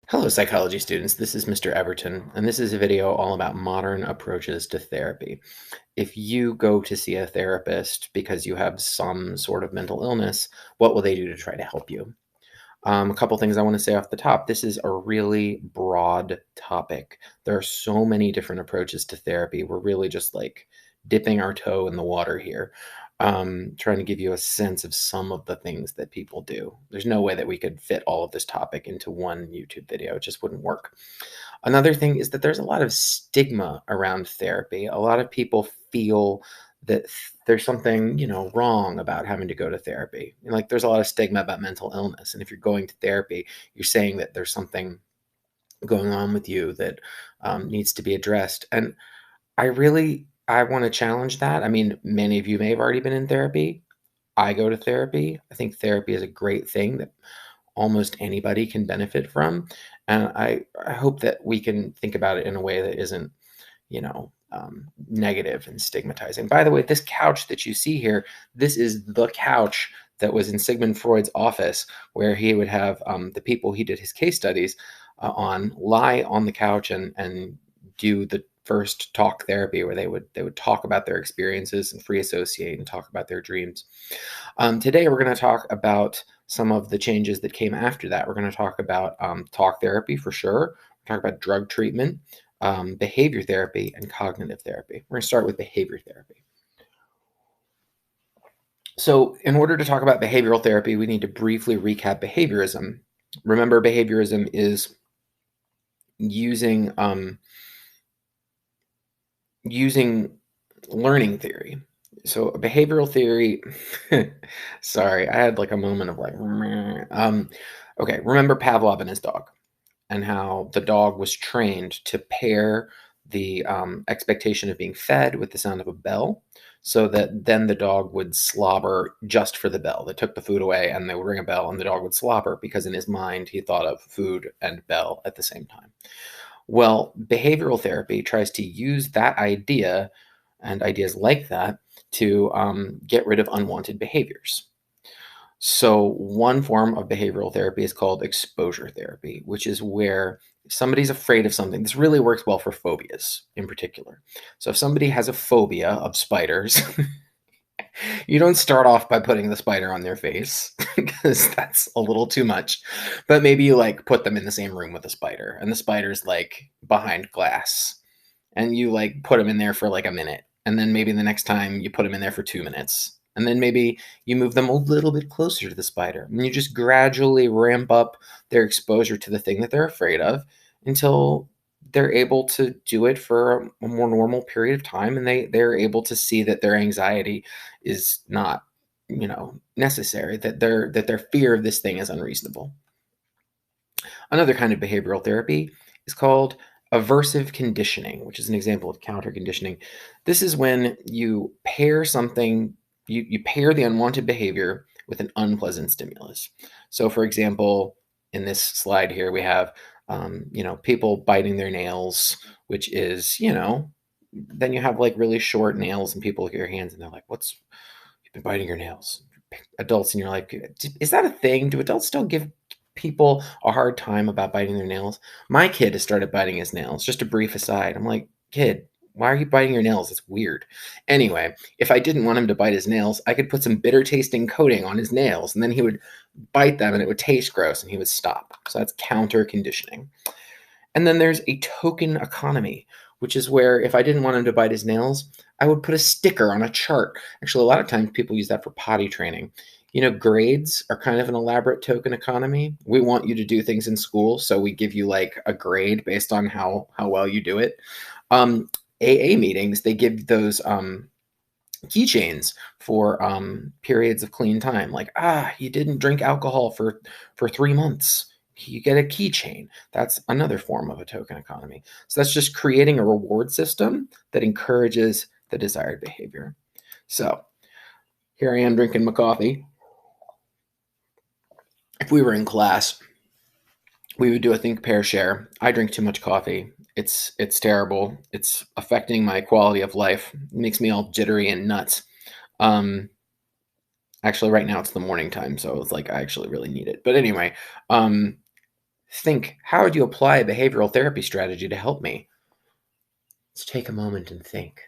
Hello, psychology students. This is Mr. Everton, and this is a video all about modern approaches to therapy. If you go to see a therapist because you have some sort of mental illness, what will they do to try to help you? A couple things I want to say off the top. This is a really broad topic. There are so many different approaches to therapy. We're really just like dipping our toe in the water here, trying to give you a sense of some of the things that people do. There's no way that we could fit all of this topic into one YouTube video. It just wouldn't work. Another thing is that there's a lot of stigma around therapy. A lot of people feel that there's something, wrong about having to go to therapy. Like there's a lot of stigma about mental illness. And if you're going to therapy, you're saying that there's something going on with you that needs to be addressed. And I want to challenge that. I mean, many of you may have already been in therapy. I go to therapy. I think therapy is a great thing that almost anybody can benefit from. And I hope that we can think about it in a way that isn't, negative and stigmatizing. By the way, this couch that you see here, this is the couch that was in Sigmund Freud's office, where he would have the people he did his case studies on lie on the couch and do the first talk therapy, where they would talk about their experiences and free associate and talk about their dreams. Today we're going to talk about some of the changes that came after that. We're going to talk about talk therapy for sure. We're talk about drug treatment, behavior therapy, and cognitive therapy. We're going to start with behavior therapy. So in order to talk about behavioral therapy, we need to briefly recap behaviorism. Remember, behaviorism is using learning theory. So behavioral theory, sorry, I had like a moment of like, okay, remember Pavlov and his dog, and how the dog was trained to pair the expectation of being fed with the sound of a bell, so that then the dog would slobber just for the bell. They took the food away and they would ring a bell and the dog would slobber because in his mind he thought of food and bell at the same time. Well, behavioral therapy tries to use that idea and ideas like that to get rid of unwanted behaviors. So, one form of behavioral therapy is called exposure therapy, which is where if somebody's afraid of something. This really works well for phobias in particular. So, if somebody has a phobia of spiders, you don't start off by putting the spider on their face because that's a little too much. But maybe you like put them in the same room with a spider, and the spider's like behind glass, and you like put them in there for like a minute. And then maybe the next time you put them in there for 2 minutes. And then maybe you move them a little bit closer to the spider. And you just gradually ramp up their exposure to the thing that they're afraid of until they're able to do it for a more normal period of time, and they're able to see that their anxiety is not, necessary, that their fear of this thing is unreasonable. Another kind of behavioral therapy is called aversive conditioning, which is an example of counter conditioning. This is when you pair something, you pair the unwanted behavior with an unpleasant stimulus. So, for example, in this slide here, we have, people biting their nails, which is, then you have like really short nails and people look at your hands and they're like, you've been biting your nails. Adults in your life, is that a thing? Do adults still give people a hard time about biting their nails? My kid has started biting his nails. Just a brief aside. I'm like, kid, why are you biting your nails? It's weird. Anyway, if I didn't want him to bite his nails, I could put some bitter tasting coating on his nails and then he would bite them and it would taste gross and he would stop. So that's counter conditioning. And then there's a token economy, which is where if I didn't want him to bite his nails, I would put a sticker on a chart. Actually, a lot of times people use that for potty training. Grades are kind of an elaborate token economy. We want you to do things in school, so we give you like a grade based on how well you do it. AA meetings, they give those keychains for periods of clean time. Like, you didn't drink alcohol for 3 months. You get a keychain. That's another form of a token economy. So that's just creating a reward system that encourages the desired behavior. So here I am drinking my coffee. If we were in class, we would do a Thinkpair Share. I drink too much coffee. It's terrible. It's affecting my quality of life. It makes me all jittery and nuts. Actually, right now it's the morning time, so it's like I actually really need it. But anyway, Think, how would you apply a behavioral therapy strategy to help me? Let's take a moment and think.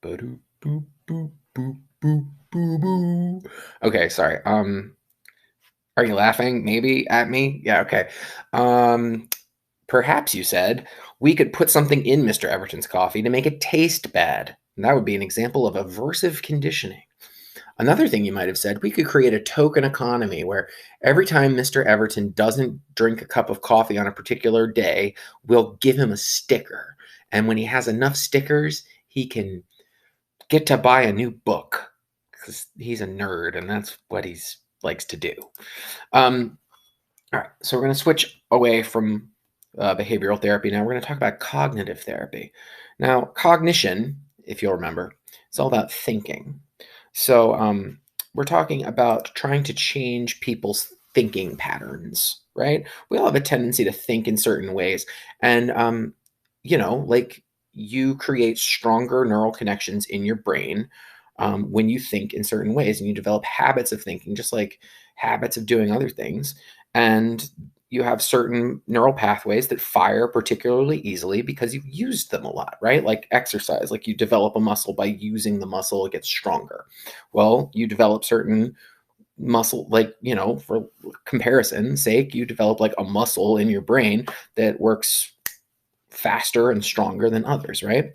Ba-doop, boop, boop, boop, boop, boo, boo. Okay, sorry. Are you laughing maybe at me? Yeah, okay. Um, Perhaps you said we could put something in Mr. Everton's coffee to make it taste bad. And that would be an example of aversive conditioning. Another thing you might have said, we could create a token economy where every time Mr. Everton doesn't drink a cup of coffee on a particular day, we'll give him a sticker. And when he has enough stickers, he can get to buy a new book because he's a nerd and that's what he likes to do. Um, all right, so we're going to switch away from behavioral therapy. Now we're going to talk about cognitive therapy. Now, cognition, if you'll remember, it's all about thinking. So we're talking about trying to change people's thinking patterns, right? We all have a tendency to think in certain ways. And, like you create stronger neural connections in your brain when you think in certain ways and you develop habits of thinking, just like habits of doing other things. And you have certain neural pathways that fire particularly easily because you've used them a lot, right? Like exercise, like you develop a muscle by using the muscle, it gets stronger. Well, you develop certain muscle, like, for comparison's sake, you develop like a muscle in your brain that works faster and stronger than others, right?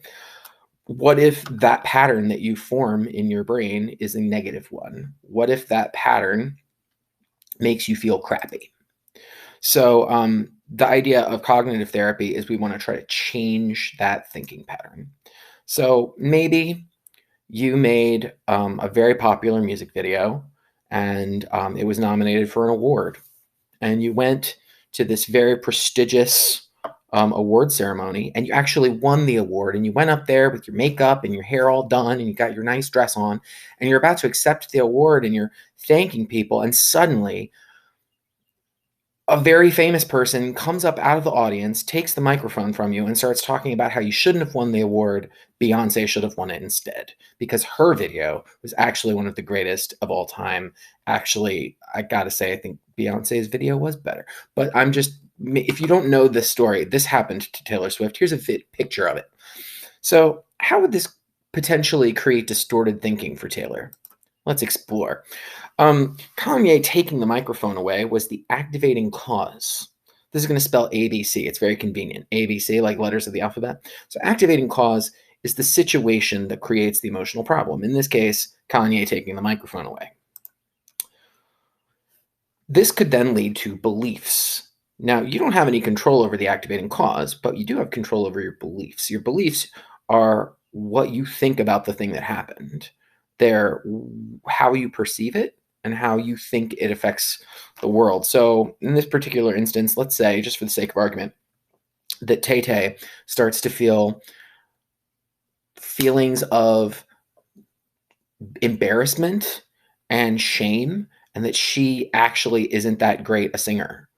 What if that pattern that you form in your brain is a negative one? What if that pattern makes you feel crappy? So, the idea of cognitive therapy is we want to try to change that thinking pattern. So, maybe you made a very popular music video and it was nominated for an award, and you went to this very prestigious award ceremony and you actually won the award, and you went up there with your makeup and your hair all done and you got your nice dress on and you're about to accept the award and you're thanking people, and suddenly a very famous person comes up out of the audience, takes the microphone from you, and starts talking about how you shouldn't have won the award. Beyonce should have won it instead because her video was actually one of the greatest of all time. Actually, I gotta say, I think Beyonce's video was better. But if you don't know this story, this happened to Taylor Swift. Here's a picture of it. So, how would this potentially create distorted thinking for Taylor? Let's explore. Kanye taking the microphone away was the activating cause. This is going to spell ABC. It's very convenient. ABC, like letters of the alphabet. So, activating cause is the situation that creates the emotional problem. In this case, Kanye taking the microphone away. This could then lead to beliefs. Now, you don't have any control over the activating cause, but you do have control over your beliefs. Your beliefs are what you think about the thing that happened. They're how you perceive it and how you think it affects the world. So, in this particular instance, let's say, just for the sake of argument, that Tay Tay starts to feel feelings of embarrassment and shame, and that she actually isn't that great a singer.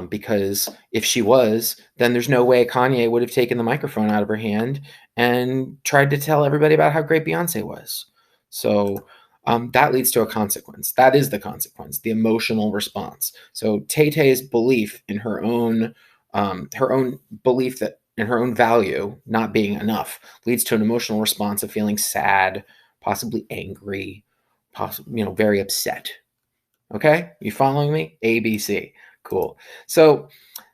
Because if she was, then there's no way Kanye would have taken the microphone out of her hand and tried to tell everybody about how great Beyonce was. So that leads to a consequence. That is the consequence, the emotional response. So Tay Tay's belief in her own belief that in her own value not being enough leads to an emotional response of feeling sad, possibly angry, possibly very upset. Okay, you following me? ABC. Cool. So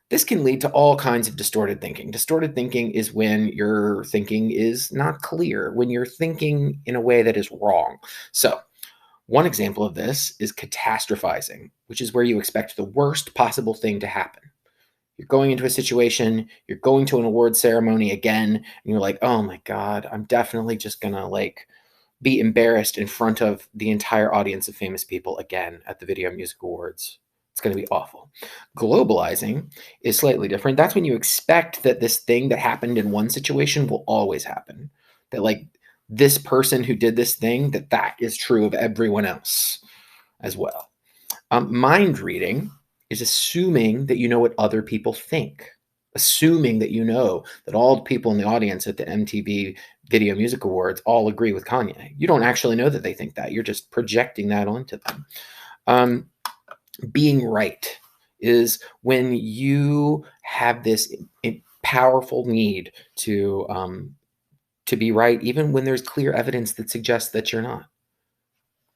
this can lead to all kinds of distorted thinking. Distorted thinking is when your thinking is not clear, when you're thinking in a way that is wrong. So one example of this is catastrophizing, which is where you expect the worst possible thing to happen. You're going into a situation, you're going to an award ceremony again, and you're like, oh my God, I'm definitely just gonna be embarrassed in front of the entire audience of famous people again at the Video Music Awards. It's going to be awful. Globalizing is slightly different. That's when you expect that this thing that happened in one situation will always happen. That like this person who did this thing, that is true of everyone else as well. Mind reading is assuming that you know what other people think, assuming that you know that all the people in the audience at the MTV Video Music Awards all agree with Kanye. You don't actually know that they think that. You're just projecting that onto them. Being right is when you have this powerful need to be right, even when there's clear evidence that suggests that you're not.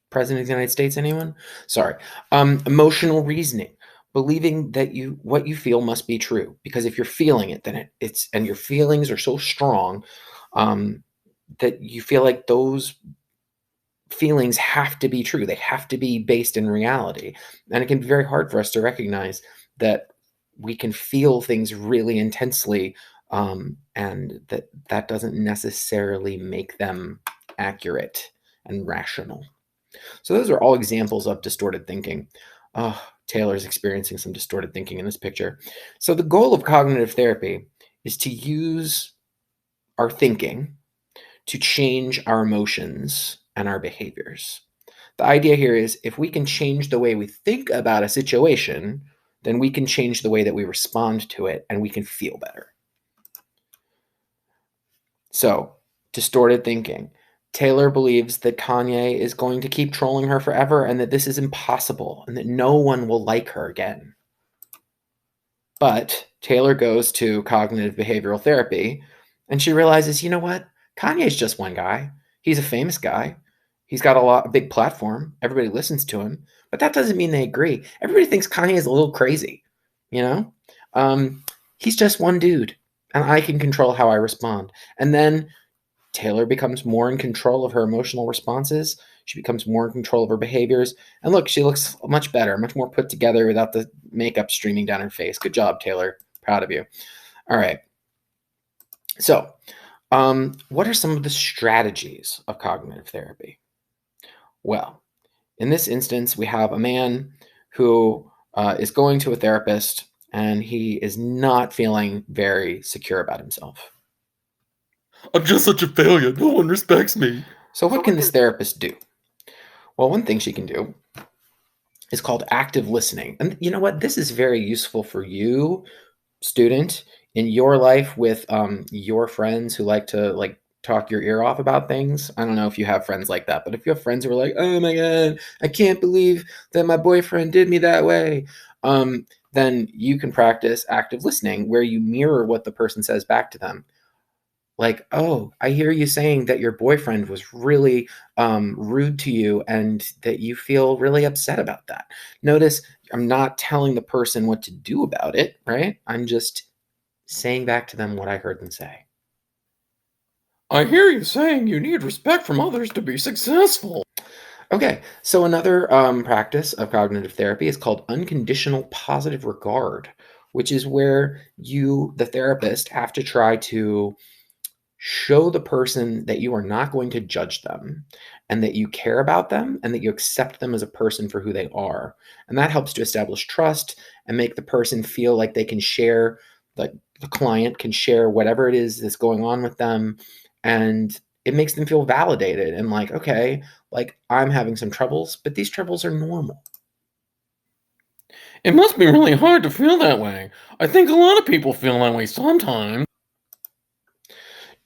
President of the United States, anyone? Sorry. Emotional reasoning, believing that what you feel must be true, because if you're feeling it, then it's and your feelings are so strong um, that you feel like those feelings have to be true. They have to be based in reality, and it can be very hard for us to recognize that we can feel things really intensely, and that doesn't necessarily make them accurate and rational. So those are all examples of distorted thinking. Oh, Taylor's experiencing some distorted thinking in this picture. So the goal of cognitive therapy is to use our thinking to change our emotions and our behaviors. The idea here is if we can change the way we think about a situation, then we can change the way that we respond to it and we can feel better. So, distorted thinking. Taylor believes that Kanye is going to keep trolling her forever and that this is impossible and that no one will like her again. But Taylor goes to cognitive behavioral therapy and she realizes, you know what? Kanye's just one guy. He's a famous guy. He's got a big platform. Everybody listens to him, but that doesn't mean they agree. Everybody thinks Kanye is a little crazy, you know? He's just one dude, and I can control how I respond. And then Taylor becomes more in control of her emotional responses. She becomes more in control of her behaviors. And look, she looks much better, much more put together without the makeup streaming down her face. Good job, Taylor. Proud of you. All right. So, what are some of the strategies of cognitive therapy? Well, in this instance, we have a man who is going to a therapist and he is not feeling very secure about himself. I'm just such a failure. No one respects me. So, what can this therapist do? Well, one thing she can do is called active listening. And you know what? This is very useful for you, student, in your life with your friends who like to talk your ear off about things. I don't know if you have friends like that, but if you have friends who are like, "Oh my god, I can't believe that my boyfriend did me that way," then you can practice active listening, where you mirror what the person says back to them. Like, "Oh, I hear you saying that your boyfriend was really rude to you and that you feel really upset about that." Notice I'm not telling the person what to do about it, right? I'm just saying back to them what I heard them say. I hear you saying you need respect from others to be successful. Okay, so another practice of cognitive therapy is called unconditional positive regard, which is where you, the therapist, have to try to show the person that you are not going to judge them and that you care about them and that you accept them as a person for who they are. And that helps to establish trust and make the person feel like they can share, like the client can share whatever it is that's going on with them. And it makes them feel validated and like, okay, like I'm having some troubles, but these troubles are normal. It must be really hard to feel that way. I think a lot of people feel that way sometimes.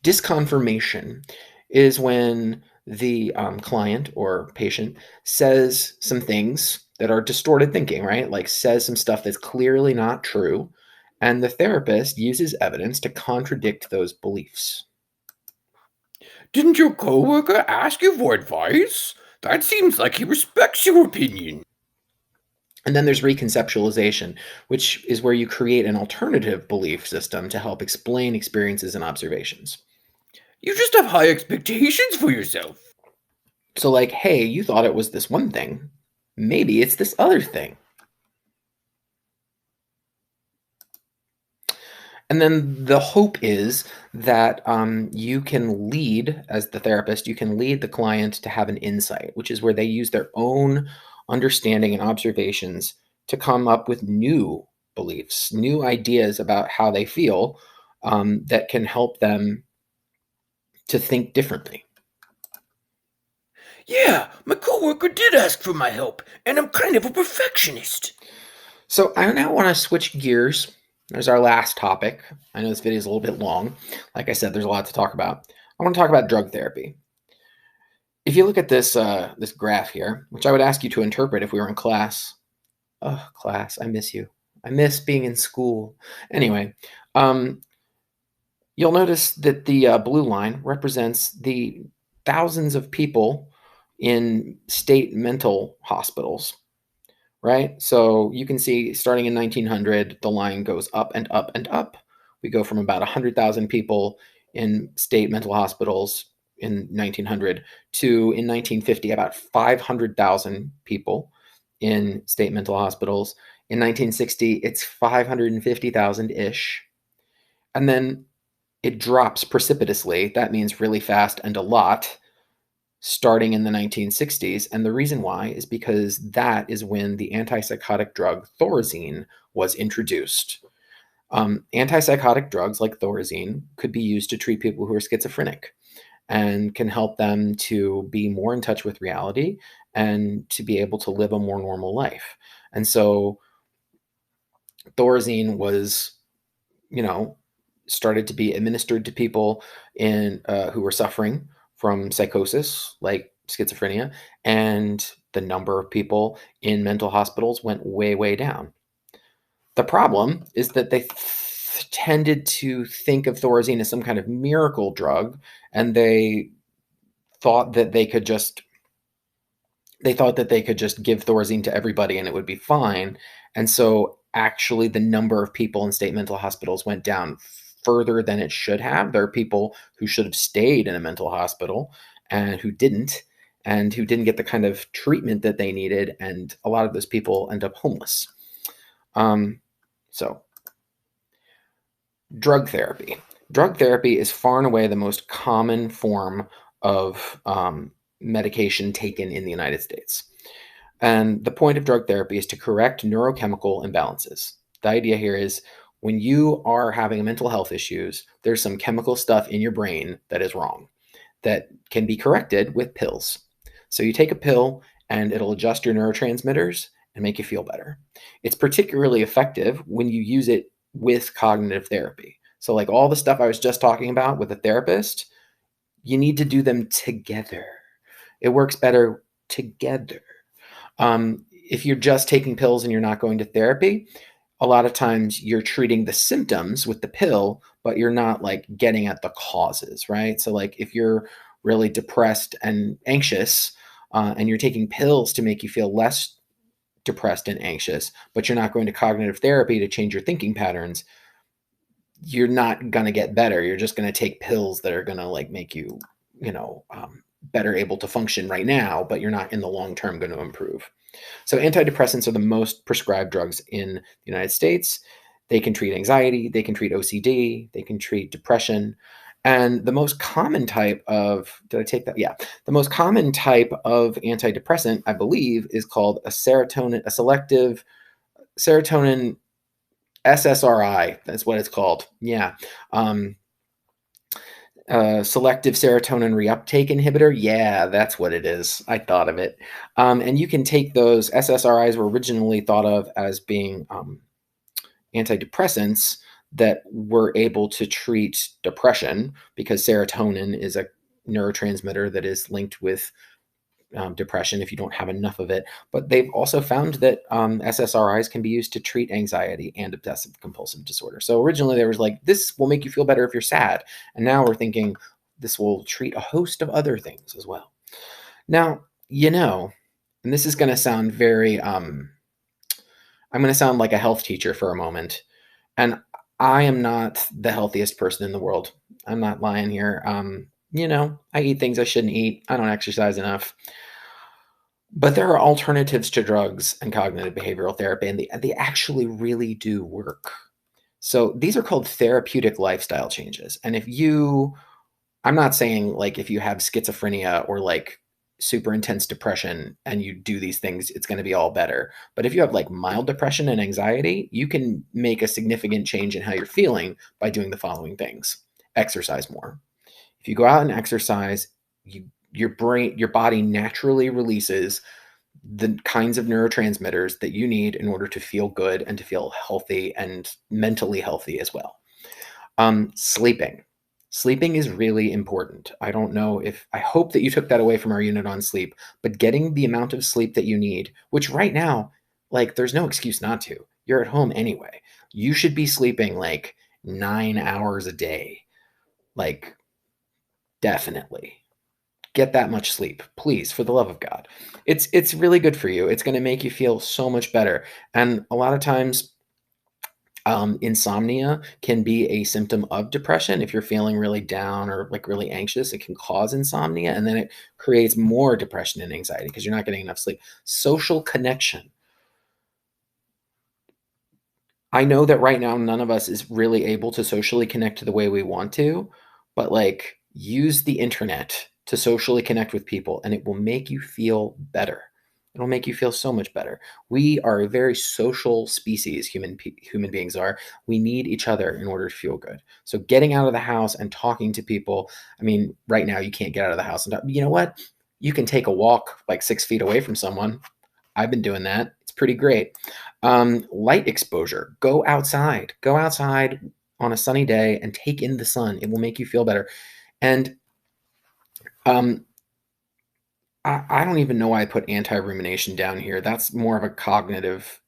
Disconfirmation is when the client or patient says some things that are distorted thinking, right? Like says some stuff that's clearly not true. And the therapist uses evidence to contradict those beliefs. Didn't your coworker ask you for advice? That seems like he respects your opinion. And then there's reconceptualization, which is where you create an alternative belief system to help explain experiences and observations. You just have high expectations for yourself. So, like, hey, you thought it was this one thing. Maybe it's this other thing. And then the hope is that you can lead, as the therapist, you can lead the client to have an insight, which is where they use their own understanding and observations to come up with new beliefs, new ideas about how they feel that can help them to think differently. Yeah, my coworker did ask for my help, and I'm kind of a perfectionist. So I now want to switch gears. There's our last topic. I know this video is a little bit long. Like I said, there's a lot to talk about. I want to talk about drug therapy. If you look at this graph here, which I would ask you to interpret if we were in class. Oh, class, I miss you. I miss being in school. Anyway, um, you'll notice that the blue line represents the thousands of people in state mental hospitals, right? So you can see starting in 1900, the line goes up and up and up. We go from about 100,000 people in state mental hospitals in 1900 to in 1950, about 500,000 people in state mental hospitals. In 1960, it's 550,000 ish. And then it drops precipitously. That means really fast and a lot starting in the 1960s. And the reason why is because that is when the antipsychotic drug Thorazine was introduced. Antipsychotic drugs like Thorazine could be used to treat people who are schizophrenic and can help them to be more in touch with reality and to be able to live a more normal life. And so Thorazine was, you know, started to be administered to people in who were suffering from psychosis, like schizophrenia, and the number of people in mental hospitals went way, way down. The problem is that they tended to think of Thorazine as some kind of miracle drug, and thought that they could just they thought that they could just give Thorazine to everybody and it would be fine. And so actually the number of people in state mental hospitals went down further than it should have. There are people who should have stayed in a mental hospital and who didn't get the kind of treatment that they needed. And a lot of those people end up homeless. So drug therapy. Drug therapy is far and away the most common form of medication taken in the United States. And the point of drug therapy is to correct neurochemical imbalances. The idea here is when you are having mental health issues, there's some chemical stuff in your brain that is wrong that can be corrected with pills. So you take a pill and it'll adjust your neurotransmitters and make you feel better. It's particularly effective when you use it with cognitive therapy. So, like all the stuff I was just talking about with a therapist, you need to do them together. It works better together. If you're just taking pills and you're not going to therapy, a lot of times you're treating the symptoms with the pill, but you're not like getting at the causes, right? So, like if you're really depressed and anxious, and you're taking pills to make you feel less depressed and anxious, but you're not going to cognitive therapy to change your thinking patterns, you're not going to get better. You're just going to take pills that are going to like make you, better able to function right now, but you're not in the long term going to improve. So antidepressants are the most prescribed drugs in the United States. They can treat anxiety, they can treat OCD, they can treat depression. And the most common type of, did I take that? Yeah. The most common type of antidepressant, I believe, is called a selective serotonin SSRI. That's what it's called. Yeah. Selective serotonin reuptake inhibitor. Yeah, that's what it is. I thought of it. And you can take those. SSRIs were originally thought of as being antidepressants that were able to treat depression because serotonin is a neurotransmitter that is linked with depression if you don't have enough of it. But they've also found that SSRIs can be used to treat anxiety and obsessive compulsive disorder. So originally there was like, this will make you feel better if you're sad. And now we're thinking this will treat a host of other things as well. Now, and this is going to sound very, I'm going to sound like a health teacher for a moment. And I am not the healthiest person in the world. I'm not lying here. I eat things I shouldn't eat. I don't exercise enough. But there are alternatives to drugs and cognitive behavioral therapy, and they actually really do work. So these are called therapeutic lifestyle changes. And I'm not saying like if you have schizophrenia or like super intense depression and you do these things, it's going to be all better. But if you have like mild depression and anxiety, you can make a significant change in how you're feeling by doing the following things. Exercise more. If you go out and exercise, your body naturally releases the kinds of neurotransmitters that you need in order to feel good and to feel healthy and mentally healthy as well. Sleeping. Sleeping is really important. I don't know if I hope that you took that away from our unit on sleep, but getting the amount of sleep that you need, which right now, like, there's no excuse not to. You're at home anyway. You should be sleeping like 9 hours a day. Like, definitely. Get that much sleep, please, for the love of God. It's really good for you. It's going to make you feel so much better. And a lot of times, insomnia can be a symptom of depression. If you're feeling really down or like really anxious, it can cause insomnia, and then it creates more depression and anxiety because you're not getting enough sleep. Social connection. I know that right now none of us is really able to socially connect to the way we want to, but like use the internet to socially connect with people and it will make you feel better. It'll make you feel so much better. We are a very social species, human beings are. We need each other in order to feel good. So getting out of the house and talking to people, I mean, right now you can't get out of the house and talk, you know what? You can take a walk like 6 feet away from someone. I've been doing that. It's pretty great. Light exposure. Go outside. Go outside on a sunny day and take in the sun. It will make you feel better. And um, I don't even know why I put anti-rumination down here. That's more of a cognitive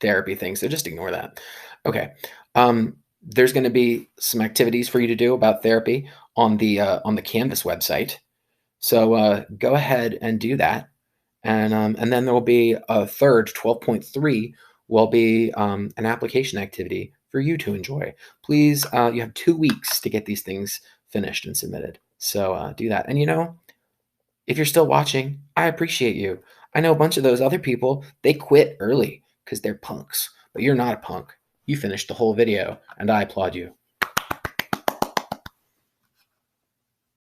therapy thing. So just ignore that. Okay. There's going to be some activities for you to do about therapy on the Canvas website. So go ahead and do that. And then there will be a third 12.3 will be an application activity for you to enjoy. Please, you have 2 weeks to get these things finished and submitted. So do that. And if you're still watching, I appreciate you. I know a bunch of those other people, they quit early because they're punks, but you're not a punk. You finished the whole video, and I applaud you.